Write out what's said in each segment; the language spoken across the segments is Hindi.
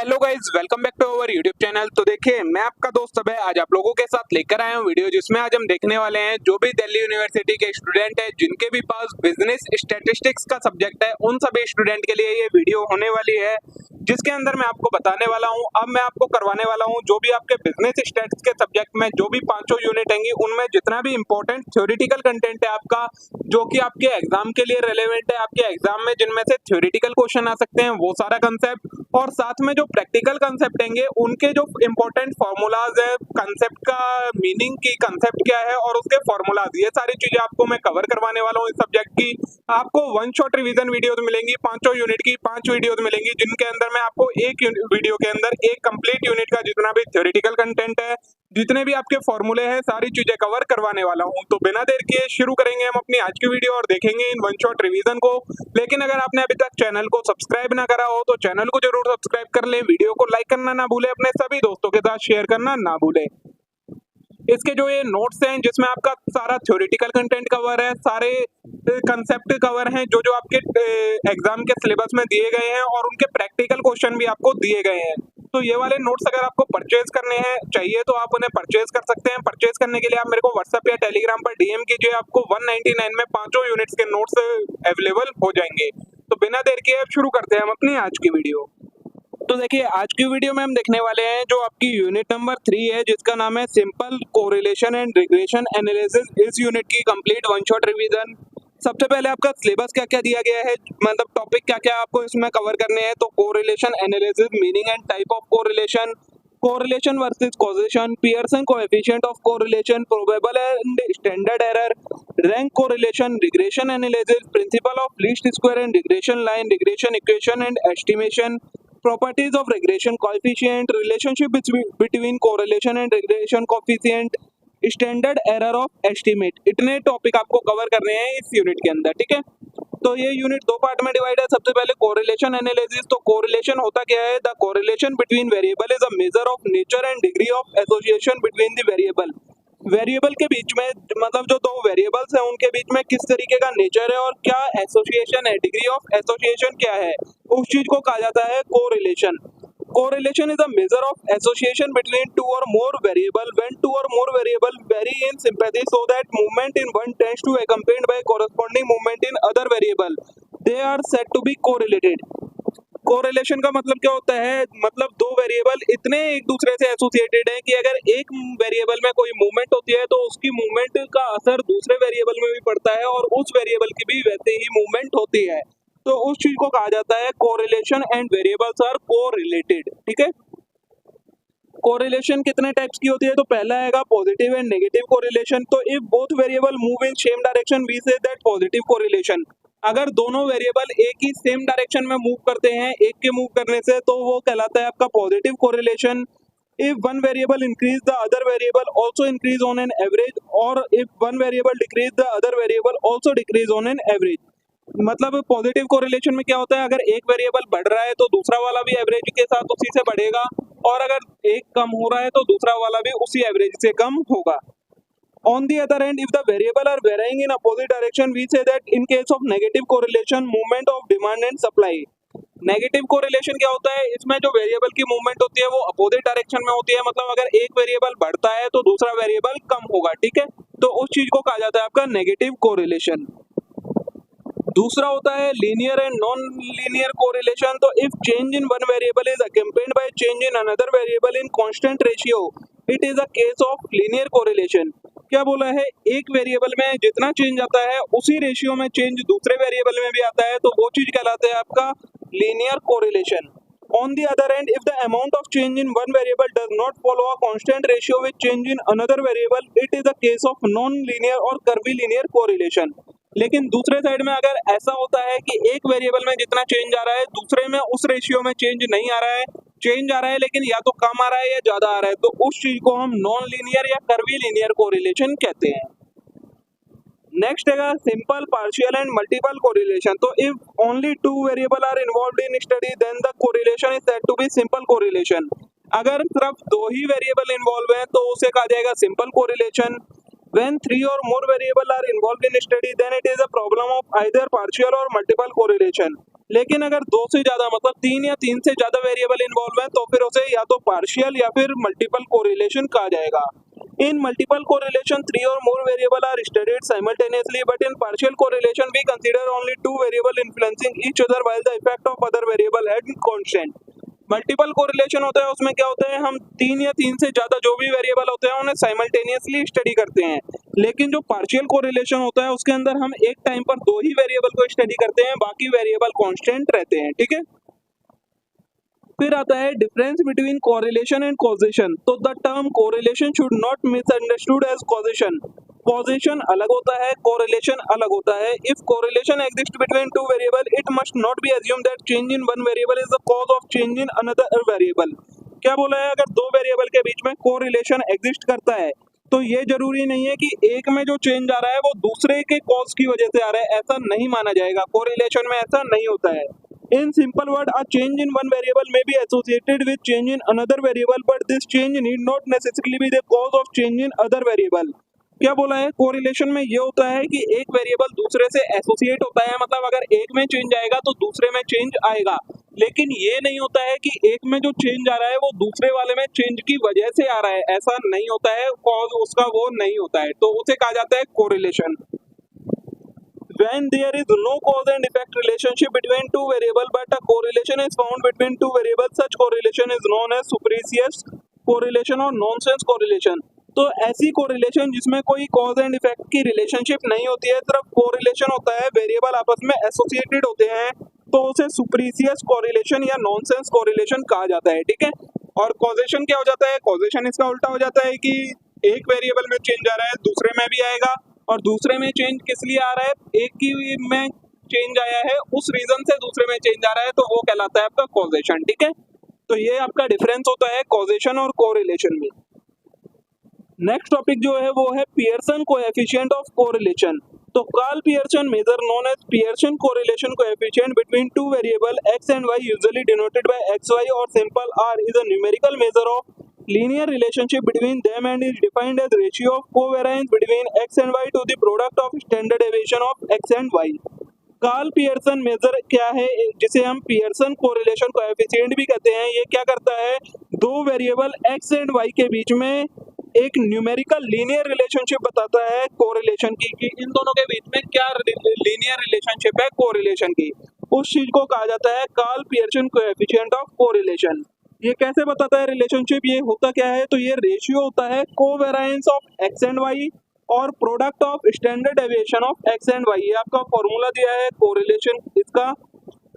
Hello guys, welcome back to our YouTube channel. तो देखिए, मैं आपका दोस्त अभय आज आप लोगों के साथ लेकर आया हूँ वीडियो, जिसमें आज हम देखने वाले हैं जो भी दिल्ली यूनिवर्सिटी के स्टूडेंट है जिनके भी पास बिजनेस स्टैटिस्टिक्स का सब्जेक्ट है, उन सभी स्टूडेंट के लिए ये वीडियो होने वाली है, जिसके अंदर मैं आपको बताने वाला हूँ। अब मैं आपको करवाने वाला हूँ जो भी आपके बिजनेस स्टैटिस्टिक्स के सब्जेक्ट में जो भी पांचों यूनिट होंगी, उनमें जितना भी इंपॉर्टेंट थ्योरेटिकल कंटेंट है आपका, जो कि आपके एग्जाम के लिए रेलेवेंट है, आपके एग्जाम में जिनमें से थ्योरेटिकल क्वेश्चन आ सकते हैं, वो सारा कंसेप्ट, और साथ में जो प्रैक्टिकल कंसेप्ट होंगे उनके जो इंपॉर्टेंट फॉर्मूलाज है, कंसेप्ट का मीनिंग की कंसेप्ट क्या है और उसके फॉर्मूलाज, ये सारी चीजें आपको मैं कवर करवाने वाला हूँ इस सब्जेक्ट की। आपको वन शॉट रिवीजन वीडियोस मिलेंगी, पांचों यूनिट की 5 वीडियोस मिलेंगी, जिनके अंदर मैं आपको एक वीडियो के अंदर एक कंप्लीट यूनिट का जितना भी थ्योरेटिकल कंटेंट है, जितने भी आपके फॉर्मूले हैं, सारी चीजें कवर करवाने वाला हूं। तो बिना देर किए शुरू करेंगे हम अपनी आज की वीडियो और देखेंगे इन वन शॉट रिवीजन को। लेकिन अगर आपने अभी तक चैनल को सब्सक्राइब ना करा हो तो चैनल को जरूर सब्सक्राइब कर लें, वीडियो को लाइक करना ना भूलें, अपने सभी दोस्तों के साथ शेयर करना ना भूलें। इसके जो ये नोट्स हैं जिसमें आपका सारा थ्योरेटिकल कंटेंट कवर है, सारे कंसेप्ट कवर हैं जो जो आपके एग्जाम के सिलेबस में दिए गए हैं, और उनके प्रैक्टिकल क्वेश्चन भी आपको दिए गए हैं। तो ये वाले नोट्स अगर आपको परचेज करने हैं चाहिए तो आप उन्हें परचेज कर सकते हैं। परचेज करने के लिए आप मेरे को व्हाट्सएप या टेलीग्राम पर डीएम कीजिए, आपको 199 में पांचों यूनिट्स के नोट्स अवेलेबल हो जाएंगे। तो बिना देर किए अब शुरू करते हैं हम अपनी आज की वीडियो। तो देखिए, आज की वीडियो में हम देखने वाले हैं जो आपकी यूनिट नंबर 3 है, जिसका नाम है simple correlation and regression analysis. इस यूनिट की कंप्लीट वन शॉट रिवीजन। सबसे पहले आपका सिलेबस क्या क्या दिया गया है, मतलब टॉपिक क्या क्या आपको इसमें कवर करने हैं। तो correlation analysis, meaning and type of correlation, correlation versus causation, Pearson coefficient of correlation, probable and standard error, rank correlation, regression analysis, principle of least square and regression line, regression equation and estimation, properties of regression coefficient, relationship between correlation and regression coefficient, standard error of estimate. इतने टॉपिक आपको कवर करने हैं इस यूनिट के अंदर, ठीक है। तो ये यूनिट दो पार्ट में डिवाइड है। सबसे पहले कोरिलेशन एनालिसिस। तो कोरिलेशन होता क्या है? The correlation between variable is a measure of nature and degree of association between the variable. Variable के बीच में, मतलब जो दो वेरिएबल्स हैं उनके बीच में किस तरीके का नेचर है और क्या एसोसिएशन है, डिग्री ऑफ एसोसिएशन क्या है, उस चीज को कहा जाता है correlation. Correlation is a measure of association between two or more variable when two or more variable vary in sympathy so that movement in one tends to accompanied by corresponding movement in other variable. They are said to be correlated. Correlation का मतलब क्या होता है? मतलब दो वेरिएबल इतने एक दूसरे से एसोसिएटेड हैं कि अगर एक वेरिएबल में कोई मूवमेंट होती है तो उसकी मूवमेंट का असर दूसरे वेरिएबल में भी पड़ता है और उस वेरिएबल की भी वैसे ही मूवमेंट होती है। तो उस चीज को कहा जाता है correlation and variables are correlated, ठीक है। कोरिलेशन कितने टाइप्स की होती है? तो पहला आएगा पॉजिटिव एंड नेगेटिव कोरिलेशन। तो if both variable move in same direction we say that positive correlation. अगर दोनों वेरिएबल एक ही सेम डायरेक्शन में मूव करते हैं, एक के मूव करने से, तो वो कहलाता है आपका positive correlation. If one variable increase the other variable also increase on an average, और if one variable decrease the other variable also decrease on an average. मतलब पॉजिटिव कोरिलेशन में क्या होता है? अगर एक वेरिएबल बढ़ रहा है तो दूसरा वाला भी एवरेज के साथ उसी से बढ़ेगा, और अगर एक कम हो रहा है तो दूसरा वाला भी उसी एवरेज से कम होगा। On the other hand, if the variable are varying in opposite direction, we say that in case of negative correlation, movement of demand and supply. Negative correlation क्या होता है? इसमें जो वेरिएबल की मूवमेंट होती है वो अपोजिट डायरेक्शन में होती है, मतलब अगर एक वेरिएबल बढ़ता है तो दूसरा वेरिएबल कम होगा, ठीक है। तो उस चीज को कहा जाता है आपका नेगेटिव कोरिलेशन। दूसरा होता है linear and non linear correlation. तो if change in one variable is accompanied by change in another variable in constant ratio, it is a case of linear correlation. क्या बोला है? एक वेरिएबल में जितना चेंज आता है उसी रेशियो में चेंज दूसरे वेरिएबल में भी आता है, तो वो चीज कहलाता है आपका linear correlation. On the other hand, if the amount of change in one variable does not follow a constant ratio with change in another variable, it is a case of non-linear or curvilinear correlation. लेकिन दूसरे साइड में अगर ऐसा होता है कि एक वेरिएबल में जितना चेंज आ रहा है दूसरे में उस रेशियो में चेंज नहीं आ रहा है, चेंज आ रहा है लेकिन या तो कम आ रहा है या ज्यादा आ रहा है, तो उस चीज को हम नॉन लीनियर या कर्वीलिनियर कोरिलेशन कहते हैं। नेक्स्ट है simple partial and multiple correlation. तो if only two variable are involved in study then the correlation is said to be simple correlation. अगर सिर्फ दो ही वेरिएबल इन्वॉल्व हैं तो उसे कहा जाएगा simple correlation. When three or more variables are involved in study, then it is a problem of either partial or multiple correlation. लेकिन अगर दो से ज्यादा मतलब तीन या तीन से ज्यादा वेरिएबल इन्वॉल्व है तो फिर उसे या तो पार्शियल या फिर मल्टीपल कोरिलेशन कहा जाएगा। इन multiple correlation 3 or more variable are studied simultaneously, but in partial correlation we consider only two variable influencing each other while the effect of other variable had constant। Multiple correlation होता है उसमें क्या होता है, हम तीन या तीन से ज्यादा जो भी वेरिएबल होते हैं उन्हें साइमल्टेनियसली स्टडी करते हैं। लेकिन जो पार्शियल कोरिलेशन होता है उसके अंदर हम एक टाइम पर दो ही वेरिएबल को स्टडी करते हैं, बाकी वेरिएबल कांस्टेंट रहते हैं। ठीक है, फिर आता है difference between correlation and causation. तो the term correlation should not misunderstood as causation. Causation अलग होता है, कोरिलेशन अलग होता है। If correlation exist between two variable it must not be assume that change in one variable is the cause of change in another variable. क्या बोला है, अगर दो वेरिएबल के बीच में कोरिलेशन एग्जिस्ट करता है तो ये जरूरी नहीं है कि एक में जो चेंज आ रहा है वो दूसरे के कॉज की वजह से आ रहा है, ऐसा नहीं माना जाएगा। कोरिलेशन में ऐसा नहीं होता है। In simple word, a change in one variable may be associated with change in another variable, but this change need not necessarily be the cause of change in other variable। क्या बोला है, कोरिलेशन में ये होता है कि एक वेरिएबल दूसरे से एसोसिएट होता है, मतलब अगर एक में चेंज आएगा तो दूसरे में चेंज आएगा। लेकिन ये नहीं होता है कि एक में जो चेंज आ रहा है वो दूसरे वाले में चेंज की वजह से आ रहा है, ऐसा नहीं होता है। कॉज उसका वो नहीं होता है, तो उसे कहा जाता है correlation. When there is no cause and effect relationship between two variables but a correlation is found between two variables, such correlation is known as superficial correlation और nonsense correlation। तो ऐसी कोरिलेशन जिसमें कोई कॉज एंड इफेक्ट की रिलेशनशिप नहीं होती है, सिर्फ कोरिलेशन होता है, वेरिएबल आपस में एसोसिएटेड होते हैं, तो उसे सुपरफिशियल कोरिलेशन या नॉनसेंस कोरिलेशन कहा जाता है। ठीक है, और कॉजेशन क्या हो जाता है, कॉजेशन इसका उल्टा हो जाता है कि एक वेरिएबल में चेंज आ रहा है दूसरे में भी आएगा, और दूसरे में चेंज किस लिए आ रहा है, एक की में चेंज आया है उस रीजन से दूसरे में चेंज आ रहा है, तो वो कहलाता है आपका कॉजेशन। ठीक है, तो ये आपका डिफरेंस होता है कॉजेशन और कोरिलेशन में। नेक्स्ट टॉपिक जो है वो है पियर्सन कोएफिशिएंट ऑफ कोरिलेशन। तो Karl Pearson measure known as Pearson correlation coefficient between two variable x and y usually denoted by xy और simple r is a numerical measure of linear relationship between them and is defined as ratio of covariance between x and y to the product of standard deviation of x and y। Karl Pearson measure क्या है, जिसे हम पियर्सन कोरिलेशन कोएफिशिएंट भी कहते हैं, ये क्या करता है, दो वेरिएबल x एंड y के बीच में एक न्यूमेरिकल लीनियर रिलेशनशिप बताता है कोरिलेशन की, कि इन दोनों के बीच में क्या लीनियर रिलेशनशिप है कोरिलेशन की, उस चीज को कहा जाता है Karl Pearson coefficient of correlation. ये कैसे बताता है रिलेशनशिप, ये होता क्या है, तो ये रेशियो होता है covariance of X and Y और product of standard deviation of X and Y. ये आपका फॉर्मूला दिया है कोरिलेशन इसका,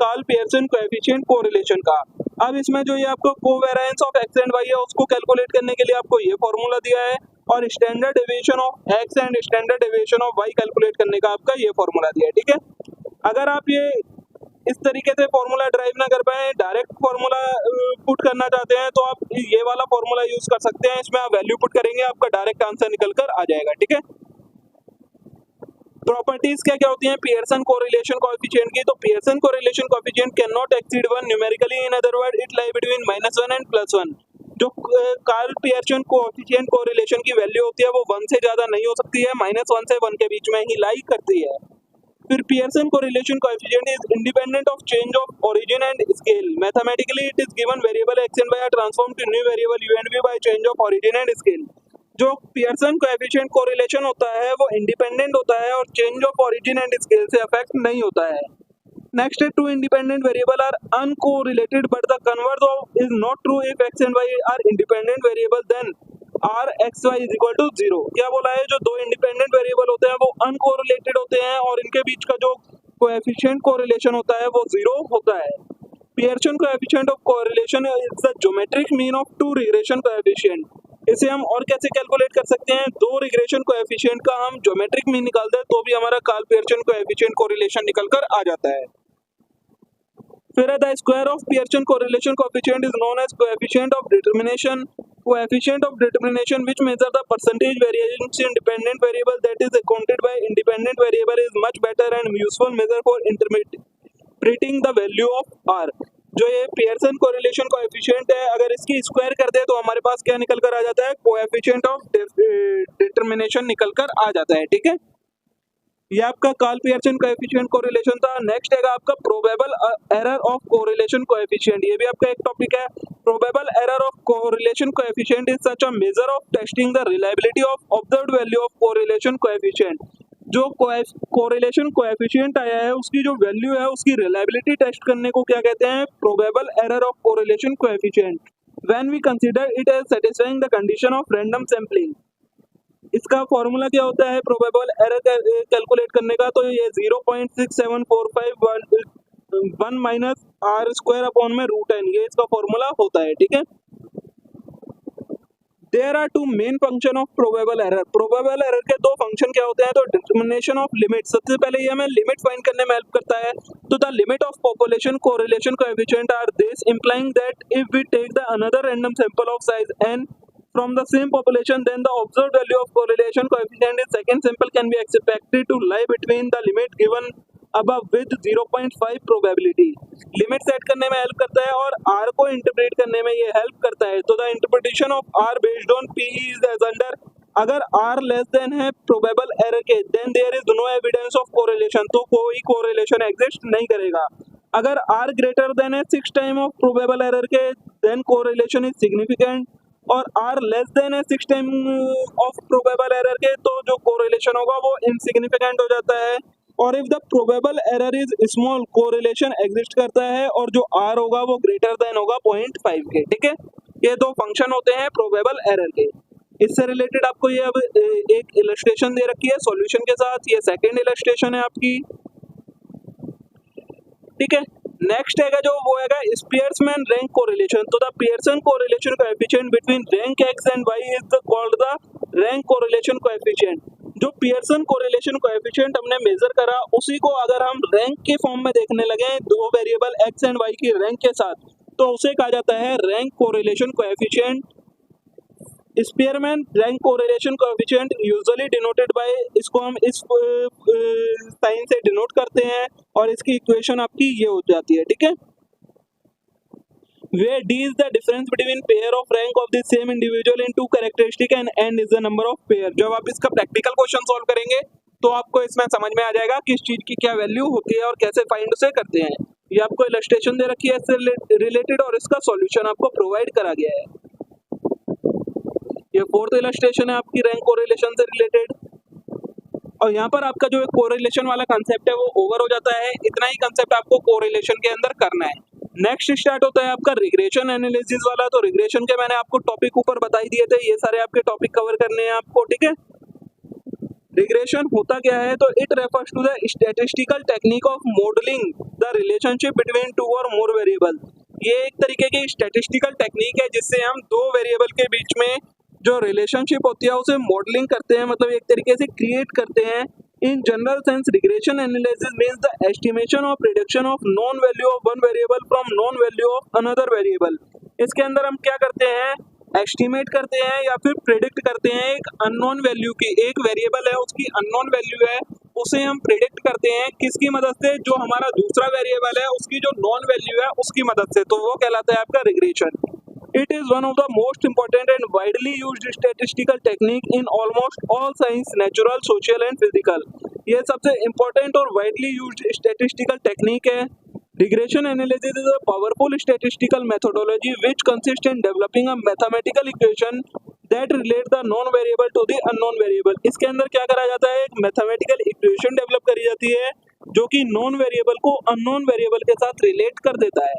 कार्ल पियर्सन कोएफिशिएंट कोरिलेशन का। अब इसमें जो ये आपको covariance of X and Y है उसको कैलकुलेट करने के लिए आपको ये फॉर्मूला दिया है, और standard deviation of X and standard deviation of Y calculate करने का आपका ये फॉर्मूला दिया है। ठीक है, अगर आप ये इस तरीके से फॉर्मूला ड्राइव ना कर पाए, डायरेक्ट फॉर्मूला पुट करना चाहते हैं, तो आप ये वाला फॉर्मूला यूज कर सकते हैं। इसमें आप वैल्यू पुट करेंगे, आपका डायरेक्ट आंसर निकल कर आ जाएगा। ठीक है, प्रॉपर्टीज क्या क्या होती हैं पियर्सन कोरिलेशन कोएफिशिएंट की, तो Pearson correlation coefficient can not exceed 1 numerically, in other word it lie between -1 and +1। जो कार्ल पियर्सन कोएफिशिएंट कोरिलेशन की वैल्यू होती है वो 1 से ज्यादा नहीं हो सकती है, -1 से 1 के बीच में ही लाई करती है। फिर Pearson correlation coefficient is independent of change of origin and scale. Mathematically it is given variable x and y are transformed to new variable u and v by change of origin and scale. जो पियर्सन कोएफिशिएंट कोरिलेशन होता है वो इंडिपेंडेंट होता है और change of origin and scale से अफेक्ट नहीं होता है। नेक्स्ट है two independent variable are uncorrelated but the converse of is not true if x and y are independent variable then R X Y is equal to 0। क्या बोला है, जो दो इंडिपेंडेंट वेरिएबल होते हैं वो अनकोरिलेटेड होते हैं और इनके बीच का जो कोएफिशिएंट कोरिलेशन होता है वो 0 होता है। Pearson coefficient of correlation is the geometric mean of two regression coefficient. इसे हम और कैसे कैलकुलेट कर सकते हैं, दो रिग्रेशन कोएफिशिएंट का हम ज्योमेट्रिक मीन निकालते हैं तो भी हमारा कार्ल पियर्सन कोएफिशिएंट कोरिलेशन निकल कर आ जाता है। फिर the square of Pearson correlation coefficient is known as coefficient of determination. Coefficient of determination which measure the percentage variance in dependent variable that is accounted by independent variable is much better and useful measure for interpreting the value of r। जो ये पियर्सन कोरिलेशन कोएफिशिएंट है, अगर इसकी स्क्वायर कर दे तो हमारे पास क्या निकल कर आ जाता है, कोएफिशिएंट ऑफ डिटरमिनेशन निकल कर आ जाता है। ठीक है, ये आपका कार्ल पियर्सन कोएफिशिएंट कोरिलेशन था। नेक्स्ट है आपका probable error of correlation coefficient. ये भी आपका एक टॉपिक है। Probable error of correlation coefficient is such a measure of testing the reliability of observed value of correlation coefficient. जो कोरिलेशन कोएफिशिएंट आया है उसकी जो वैल्यू है उसकी रिलायबिलिटी टेस्ट करने को क्या कहते हैं? Probable error of correlation coefficient when we consider it as satisfying the condition of random sampling. इसका फॉर्मूला क्या होता है प्रोबेबल एरर कैलकुलेट करने का? तो ये 0.6745 माइनस आर स्क्वायर अपॉन में √n, ये इसका फॉर्मूला होता है। ठीक है। There are two main function of probable error. Probable error के दो फंक्शन क्या होते हैं? तो डिटरमिनेशन ऑफ लिमिट, सबसे पहले ये हमें लिमिट फाइंड करने में हेल्प करता है। तो the limit of population correlation coefficient are this, implying that if we take the another random sample of size n from the same population, then the observed value of correlation coefficient in second sample can be expected to lie between the limit given above with 0.5 probability। Limit set करने में हेल्प करता है और r को इंटरप्रेट करने में ये हेल्प करता है। तो the interpretation of r based on p is as under, अगर r लेस देन है प्रोबेबल एरर के, then there is no evidence of correlation, तो कोई कोरिलेशन एग्जिस्ट नहीं करेगा। अगर r ग्रेटर देन है 6 टाइम ऑफ प्रोबेबल एरर के, देन कोरिलेशन इज सिग्निफिकेंट, और r लेस देन है 6 टाइम ऑफ प्रोबेबल एरर के, तो जो कोरिलेशन होगा वो इनसिग्निफिकेंट हो जाता है। और if the probable error is small, correlation exist करता है और जो r होगा वो ग्रेटर देन होगा 0.5 के। ठीक है। ये दो फंक्शन होते हैं प्रोबेबल एरर के। इससे रिलेटेड आपको ये अब एक इलस्ट्रेशन दे रखी है सॉल्यूशन के साथ। ये सेकंड इलस्ट्रेशन है आपकी। ठीक है। नेक्स्ट है जो वो है स्पियर्समैन रैंक कोरिलेशन। तो the Pearson correlation coefficient between rank x and y is called the rank correlation coefficient. जो पियर्सन कोरिलेशन कोएफिशिएंट हमने मेजर करा, उसी को अगर हम रैंक के फॉर्म में देखने लगे दो वेरिएबल x एंड y की रैंक के साथ, तो उसे कहा जाता है rank correlation coefficient. Spearman rank correlation coefficient usually denoted bye, इसको हम इस साइन से डिनोट करते हैं और इसकी इक्वेशन आपकी ये हो जाती है। ठीक है। where d is the difference between pair of rank of the same individual in two characteristic and n is the number of pair। जब आप इसका प्रैक्टिकल क्वेश्चन सॉल्व करेंगे तो आपको इसमें समझ में आ जाएगा किस चीज की क्या वैल्यू होती है और कैसे फाइंड उसे करते हैं। ये आपको इलस्ट्रेशन दे रखी है इससे रिलेटेड और इसका सॉल्यूशन आपको प्रोवाइड करा गया है। ये फोर्थ इलस्ट्रेशन है आपकी रैंक कोरिलेशन से रिलेटेड, और यहाँ पर आपका जो कोरिलेशन वाला कंसेप्ट है वो ओवर हो जाता है। इतना ही कंसेप्ट आपको कोरिलेशन के अंदर करना है। नेक्स्ट स्टार्ट होता है आपका रिग्रेशन एनालिसिस वाला। तो रिग्रेशन के मैंने आपको टॉपिक ऊपर बता ही दिए थे, ये सारे आपके टॉपिक कवर करने हैं आपको। ठीक है। रिग्रेशन होता क्या है? तो it refers to the statistical technique of modelling the relationship between two और मोर वेरिएबल। ये एक तरीके की स्टैटिस्टिकल टेक्निक है जिससे हम दो वेरिएबल के बीच में जो रिलेशनशिप होती है उसे मॉडलिंग करते हैं, मतलब एक तरीके से क्रिएट करते हैं। In general sense regression analysis means the estimation और prediction of known value of one variable from known value of another variable. इसके अंदर हम क्या करते हैं? एस्टिमेट करते हैं या फिर प्रेडिक्ट करते हैं एक अननोन वैल्यू की। एक वेरिएबल है उसकी अननोन वैल्यू है, उसे हम प्रेडिक्ट करते हैं किसकी मदद से? जो हमारा दूसरा वेरिएबल है उसकी जो नॉन वैल्यू है उसकी मदद से। तो वो कहलाता है आपका regression. It is one of the most important and widely used statistical technique in almost all science, natural, social and physical। ये सबसे important और widely used statistical technique है। Regression analysis is a powerful statistical methodology which consists in developing a mathematical equation that relate the known variable to the unknown variable। इसके अंदर क्या करा जाता है? एक mathematical equation develop करी जाती है जो कि known variable को unknown variable के साथ relate कर देता है।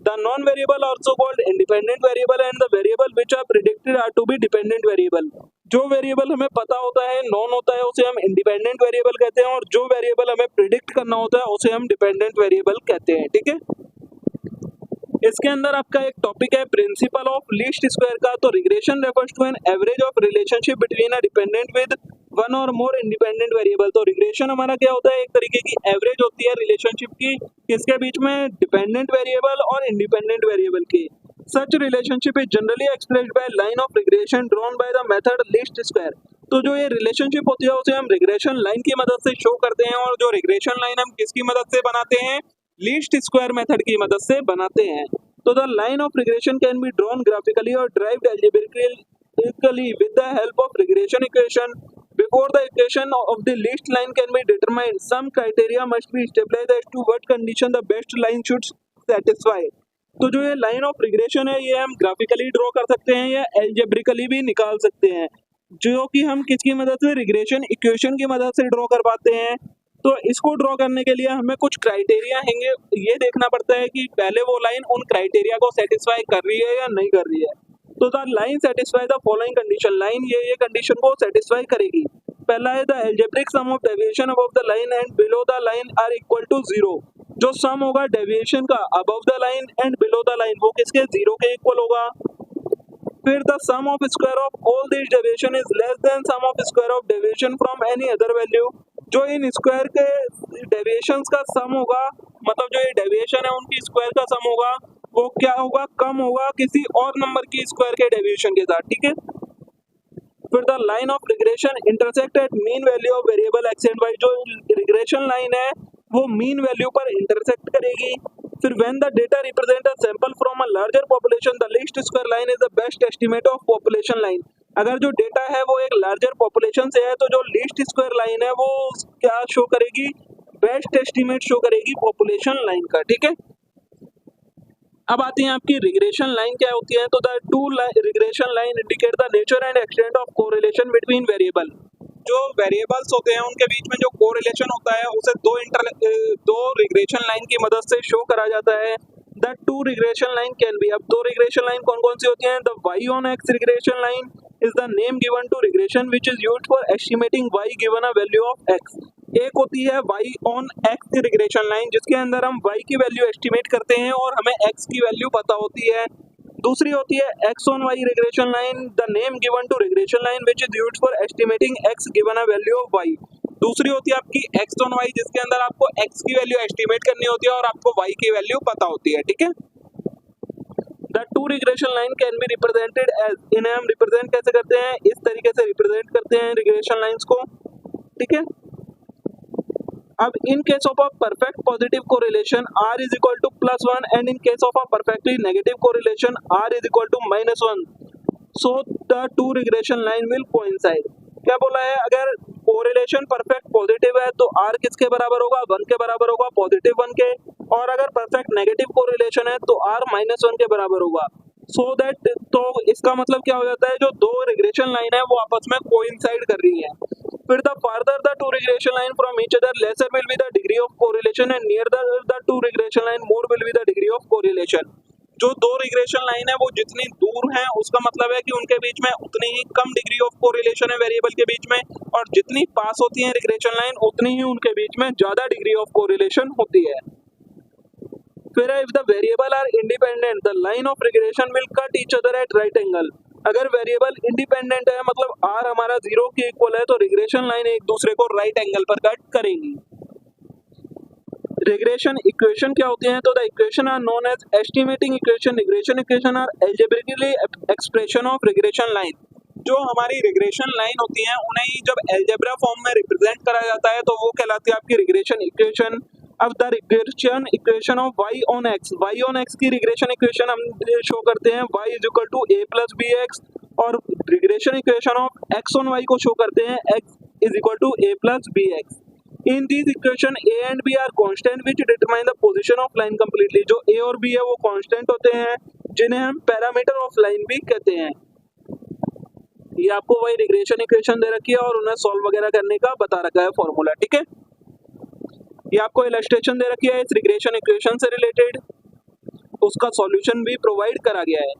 The non variable also called independent variable and the variable which are predicted are to be dependent variable। जो वेरिएबल हमें पता होता है, नॉन होता है, उसे हम इंडिपेंडेंट वेरिएबल कहते हैं, और जो वेरिएबल हमें प्रिडिक्ट करना होता है उसे हम डिपेंडेंट वेरिएबल कहते हैं। ठीक है। इसके अंदर आपका एक टॉपिक है प्रिंसिपल ऑफ लीस्ट स्क्वायर का। तो regression refers to an average of relationship between a dependent with one और मोर इंडिपेंडेंट वेरिएबल। तो रिग्रेशन हमारा क्या होता है? एक तरीके की एवरेज होती है रिलेशनशिप की, किसके बीच में? डिपेंडेंट वेरिएबल और इंडिपेंडेंट वेरिएबल की। सच relationship is generally expressed by line of regression drawn by the method least square. तो जो ये रिलेशनशिप होती है उसे हम रिग्रेशन लाइन की मदद से शो करते हैं, और जो रिग्रेशन लाइन हम किसकी मदद से बनाते हैं? लीस्ट स्क्वायर मेथड की मदद से बनाते हैं। तो the line of regression can be drawn graphically और derived algebraically with the help of regression equation. Before the equation of the least line can be determined, some criteria must be established as to what condition the best line should satisfy. तो जो ये लाइन ऑफ रिग्रेशन है ये हम ग्राफिकली ड्रॉ कर सकते हैं या एल्जेब्रिकली भी निकाल सकते हैं, जो कि हम किसकी मदद से, रिग्रेशन इक्वेशन की मदद से ड्रॉ कर पाते हैं। तो इसको ड्रॉ करने के लिए हमें कुछ क्राइटेरिया होंगे, ये देखना पड़ता है कि पहले वो लाइन उन क्राइटेरिया को सेटिस्फाई कर रही है या नहीं कर रही है। तो the line satisfy the following condition, line ये कंडीशन को सेटिस्फाई करेगी। पहला है the algebraic sum of deviation above the line and below the line are equal to 0। जो सम होगा डेविएशन का above the line and below the line वो किसके, 0 के इक्वल होगा। फिर the sum of square of all this deviation is less than sum of square of deviation from any other value. जो इन स्क्वायर के डेविएशंस का सम होगा, मतलब जो ये डेविएशन है उनकी स्क्वायर का सम होगा, वो क्या होगा, कम होगा किसी और नंबर की स्क्वायर के डेविएशन के साथ, ठीक है। फिर the line of regression intersect at mean value of variable x and y. जो रिग्रेशन लाइन है वो मीन वैल्यू पर इंटरसेक्ट करेगी। फिर when the data represent a sample from a larger population the least square line is the best estimate of population line. अगर जो डेटा है वो एक लार्जर पॉपुलेशन से है तो जो लीस्ट स्क्वायर लाइन है वो क्या शो करेगी, बेस्ट एस्टिमेट शो करेगी पॉपुलेशन लाइन का, ठीक है। अब आती है आपकी रिग्रेशन लाइन क्या होती है। तो the two regression line indicate the nature and extent of correlation between variable. जो वेरिएबल्स होते हैं उनके बीच में जो कोरिलेशन होता है उसे दो रिग्रेशन लाइन की मदद से शो करा जाता है। The two regression line can be, अब दो रिग्रेशन लाइन कौन कौन सी होती हैं। The y on x regression line is the name given to regression which is used for estimating y given a value of x. एक होती है y on x regression line जिसके अंदर हम वाई की वैल्यू एस्टिमेट करते हैं और हमें एक्स की वैल्यू पता होती है। दूसरी होती है x on y regression line, the name given to regression line which is used for estimating x given a value of y. दूसरी होती है आपकी एक्स ऑन वाई जिसके अंदर आपको एक्स की वैल्यू एस्टिमेट करनी होती है और आपको वाई की वैल्यू पता होती है, ठीक है। The two regression line can be represented as, इन्हें हम रिप्रेजेंट कैसे करते हैं, इस तरीके से रिप्रेजेंट करते हैं रिग्रेशन लाइंस को, ठीक है। अब in case of a perfect positive correlation r is equal to +1 and in case of a perfectly negative correlation r is equal to -1, so the two regression line will coincide. क्या बोला है, अगर कोरिलेशन परफेक्ट पॉजिटिव है तो r किसके बराबर होगा, 1 के बराबर होगा, पॉजिटिव 1 के, और अगर परफेक्ट नेगेटिव कोरिलेशन है तो r -1 के बराबर होगा। सो दैट, तो इसका मतलब क्या हो जाता है, जो दो रिग्रेशन लाइन है वो आपस में कोइंसाइड कर रही है। फिर the farther the two regression line from each other laser will be the degree of correlation and near the two regression line more will be the degree of correlation. जो दो रिग्रेशन लाइन है वो जितनी दूर हैं उसका मतलब है कि उनके बीच में उतनी ही कम डिग्री ऑफ कोरिलेशन है वेरिएबल के बीच में, और जितनी पास होती है रिग्रेशन लाइन उतनी ही उनके बीच में ज्यादा डिग्री ऑफ कोरिलेशन होती है। फिर if the variable are independent the line of regression will cut each other at right angle. अगर वेरिएबल इंडिपेंडेंट है मतलब r हमारा 0 के इक्वल है तो रिग्रेशन लाइन एक दूसरे को राइट एंगल पर कट करेंगी। रिग्रेशन इक्वेशन क्या होती हैं, तो the equation are known as estimating equation. Regression equation are algebraically expression of regression line. जो हमारी रिग्रेशन लाइन होती हैं उन्हें ही जब एल्जेब्रा फॉर्म में रिप्रेजेंट करा जाता है तो वो कहलाती है आपकी रिग्रेशन इक्वेशन। अब the regression equation of y on x की रिग्रेशन इक्वेशन हम शो करते हैं y is equal to a plus B X, और regression equation of x on y को शो करते हैं x is equal to a plus B X. In this equation a and b are constant which determine the position of line completely. जो a और b है वो कांस्टेंट होते हैं जिन्हें हम पैरामीटर ऑफ लाइन भी कहते हैं। ये आपको वही रिग्रेशन इक्वेशन दे रखी है और उन्हें सॉल्व वगैरह करने का बता रखा है फॉर्मूला, ठीक है। ये आपको इलस्ट्रेशन दे रखी है इस रिग्रेशन इक्वेशन से रिलेटेड, उसका सॉल्यूशन भी प्रोवाइड करा गया है।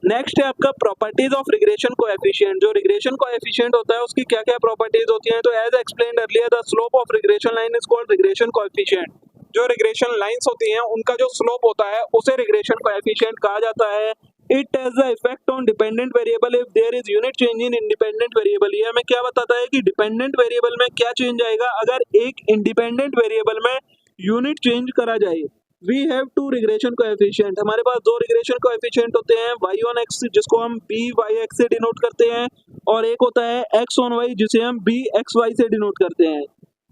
नेक्स्ट है आपका प्रॉपर्टीज ऑफ रिग्रेशन कोएफिशिएंट। जो रिग्रेशन कोएफिशिएंट होता है उसकी क्या क्या प्रॉपर्टीज होती हैं, तो as explained earlier the slope of regression line is called regression coefficient. जो रिग्रेशन लाइंस होती हैं उनका जो स्लोप होता है उसे रिग्रेशन कोएफिशिएंट कहा जाता है। It has the effect on dependent variable if there is unit change in independent variable. ये हमें क्या बताता है कि डिपेंडेंट वेरिएबल में क्या चेंज आएगा अगर एक इंडिपेंडेंट वेरिएबल में यूनिट चेंज करा जाए। We have two regression coefficient, हमारे पास दो रिग्रेशन कोएफिशिएंट होते हैं, y ऑन x जिसको हम byx से डिनोट करते हैं, और एक होता है x ऑन y जिसे हम bxy से डिनोट करते हैं।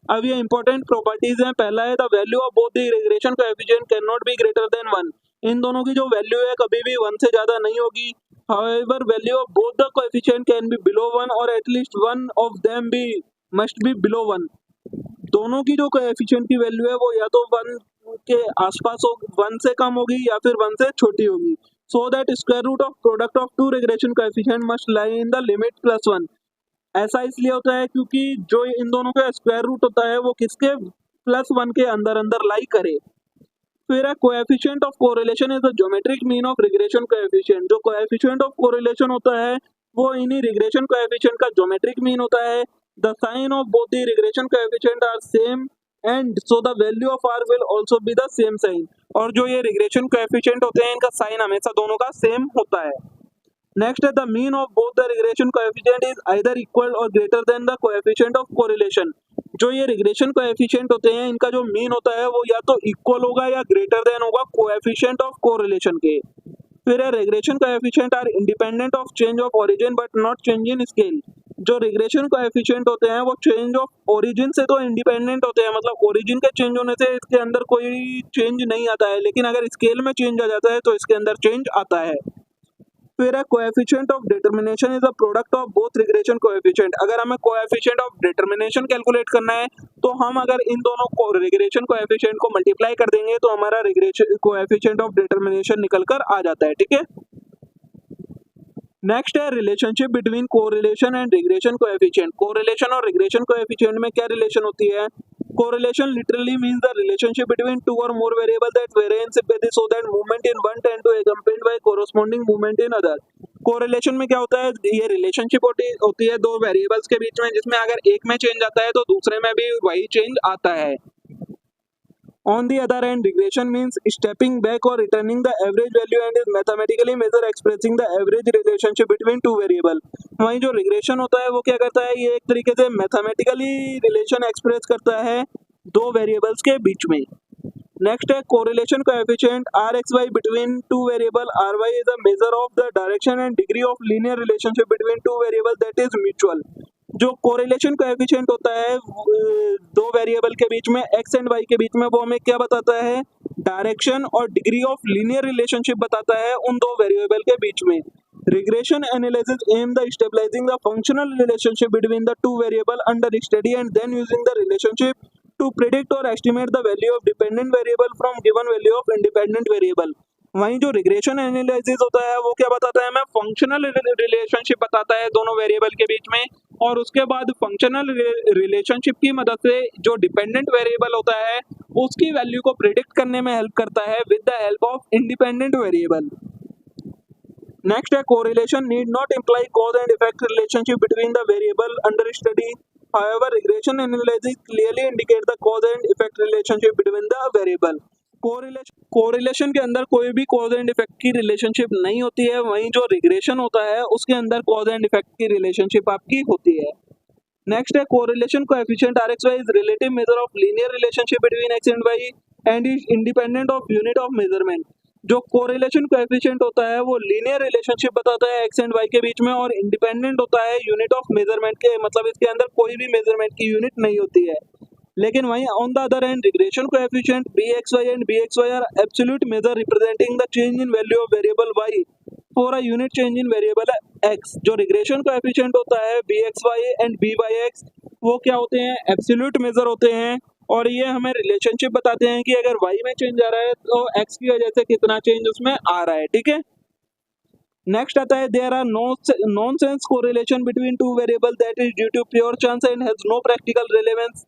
अब ये इंपॉर्टेंट प्रॉपर्टीज हैं। पहला है the value of both the regression coefficient can not be greater than 1। इन दोनों की जो वैल्यू है कभी भी 1 से ज्यादा नहीं होगी। However, value of both the coefficient can be below 1 or at least one of them must be below 1. दोनों की जो कोएफिशिएंट की वैल्यू है वो या तो 1 के आसपास हो, 1 से कम होगी या फिर 1 से छोटी होगी. So that square root of product of two regression coefficient must lie in the limit +1. ऐसा इसलिए होता है क्योंकि जो इन दोनों का स्क्वायर रूट होता है वो किसके +1 के अंदर अंदर लाई करे. फिर है coefficient of correlation is the geometric mean of regression coefficient. जो कोएफिशिएंट ऑफ कोरिलेशन होता है वो इन्हीं रिग्रेशन कोएफिशिएंट का ज्योमेट्रिक मीन होता है. The sign of both the regression coefficient are same and so the value of r will also be the same sign. और जो ये रिग्रेशन कोएफिशिएंट होते हैं इनका साइन हमेशा दोनों का सेम होता है. नेक्स्ट है the mean of both the regression coefficient is either equal और greater than the coefficient of correlation. जो ये रिग्रेशन कोएफिशिएंट होते हैं इनका जो मीन होता है वो या तो इक्वल होगा या ग्रेटर देन होगा कोएफिशिएंट ऑफ कोरिलेशन के. फिर है regression coefficient are independent of change of origin but not change in scale. जो रिग्रेशन कोएफिशिएंट होते हैं वो चेंज ऑफ ओरिजिन से तो इंडिपेंडेंट होते हैं, मतलब ओरिजिन के चेंज होने से इसके अंदर कोई चेंज नहीं आता है, लेकिन अगर स्केल में चेंज आ जाता है तो इसके अंदर चेंज आता है. फिर है coefficient of determination is the product of both regression coefficient. अगर हमें कोएफिशिएंट ऑफ डिटरमिनेशन कैलकुलेट करना है तो हम अगर इन दोनों को रिग्रेशन कोएफिशिएंट को मल्टीप्लाई कर देंगे तो हमारा रिग्रेशन कोएफिशिएंट ऑफ डिटरमिनेशन निकल कर आ जाता है. ठीक है. नेक्स्ट है relationship between correlation and regression coefficient. Correlation और रिग्रेशन कोएफिशिएंट में क्या रिलेशन होती है? Correlation literally means the relationship between two और more variable that vary in sympathy so that movement in one tend to accompanied by corresponding movement in other. Correlation में क्या होता है? ये रिलेशनशिप होती है दो वेरिएबल्स के बीच में, जिसमें अगर एक में चेंज आता है तो दूसरे में भी वही चेंज आता है. On the other hand, regression means stepping back or returning the average value and is mathematically measure expressing the average relationship between two variable. वहीं जो regression होता है वो क्या करता है? ये एक तरीके से mathematically relation express करता है दो variables के बीच में. Next है correlation coefficient RxY between two variable. RY is a measure of the direction and degree of linear relationship between two variable that is mutual. जो कोरिलेशन कोएफिशिएंट होता है दो वेरिएबल के बीच में x एंड y के बीच में, वो हमें क्या बताता है? डायरेक्शन और डिग्री ऑफ लीनियर रिलेशनशिप बताता है उन दो वेरिएबल के बीच में. Regression analysis aim the stabilising the functional relationship between the two variable under study and then using the relationship to predict or estimate the value of dependent variable from given value of independent variable. वहीं जो रिग्रेशन एनालिसिस होता है वो क्या बताता है? हमें फंक्शनल रिलेशनशिप बताता है दोनों वेरिएबल के बीच में, और उसके बाद फंक्शनल रिलेशनशिप की मदद से जो डिपेंडेंट वेरिएबल होता है उसकी वैल्यू को प्रिडिक्ट करने में हेल्प करता है with the help of independent variable. Next है correlation need not imply cause and effect relationship between the variable under study. However, regression analysis clearly indicate the cause and effect relationship between the variable. Correlation के अंदर कोई भी कॉज एंड इफेक्ट की रिलेशनशिप नहीं होती है, वहीं जो रिग्रेशन होता है उसके अंदर कॉज एंड इफेक्ट की रिलेशनशिप आपकी होती है. नेक्स्ट है correlation coefficient RxY is relative measure of linear relationship between x and y and is independent of unit of measurement. जो कोरिलेशन कोएफिशिएंट होता है वो लीनियर रिलेशनशिप बताता है x एंड y के बीच में और इंडिपेंडेंट होता है यूनिट ऑफ मेजरमेंट के, मतलब इसके अंदर कोई भी मेजरमेंट की यूनिट नहीं होती है. लेकिन वहीं on the other hand regression coefficient Bxy and Bxy are absolute measure representing the change in value of variable y for a unit change in variable x. जो रिग्रेशन कोएफिशिएंट होता है Bxy एंड Byx वो क्या होते हैं? एब्सोल्यूट मेजर होते हैं, और ये हमें रिलेशनशिप बताते हैं कि अगर y में चेंज आ रहा है तो x की वजह से कितना चेंज उसमें आ रहा है. ठीक है. नेक्स्ट आता है there are nonsense correlation between two variable that is due to pure chance and has no practical relevance.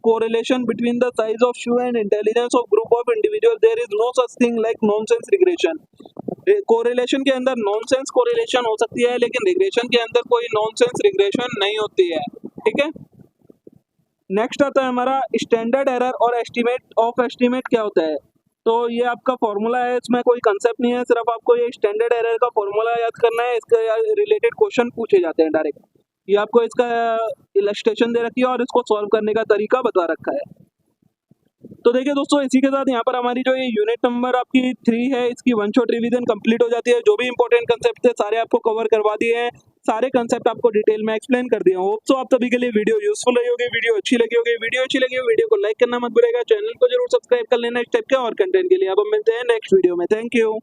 Correlation between the size of shoe and intelligence of group of individuals. There is no such thing like nonsense regression. Correlation के अंदर नॉनसेंस कोरिलेशन हो सकती है, लेकिन रिग्रेशन के अंदर कोई नॉनसेंस रिग्रेशन नहीं होती है. ठीक है. नेक्स्ट आता है हमारा स्टैंडर्ड एरर और एस्टीमेट ऑफ एस्टीमेट क्या होता है? तो ये आपका फॉर्मूला है, इसमें कोई कंसेप्ट नहीं है, सिर्फ आपको ये स्टैंडर्ड एरर का फॉर्मूला याद करना है. इसके रिलेटेड क्वेश्चन पूछे जाते हैं डायरेक्ट. ये आपको इसका इलस्ट्रेशन दे रखी है और इसको सॉल्व करने का तरीका बता रखा है. तो देखिए दोस्तों, इसी के साथ यहाँ पर हमारी जो ये यूनिट नंबर आपकी 3 है इसकी वन शॉट रिवीजन कंप्लीट हो जाती है. जो भी इंपॉर्टेंट कंसेप्ट थे सारे आपको कवर करवा दिए हैं, सारे कंसेप्ट आपको डिटेल में एक्सप्लेन कर दिया. होप सो आप सभी के लिए वीडियो यूजफुल रही होगी, वीडियो अच्छी लगी होगी. वीडियो अच्छी लगी हो वीडियो को लाइक करना मत भूलिएगा, चैनल को जरूर सब्सक्राइब कर लेना इस टाइप के और कंटेंट के लिए. अब हम मिलते हैं नेक्स्ट वीडियो में. Thank you.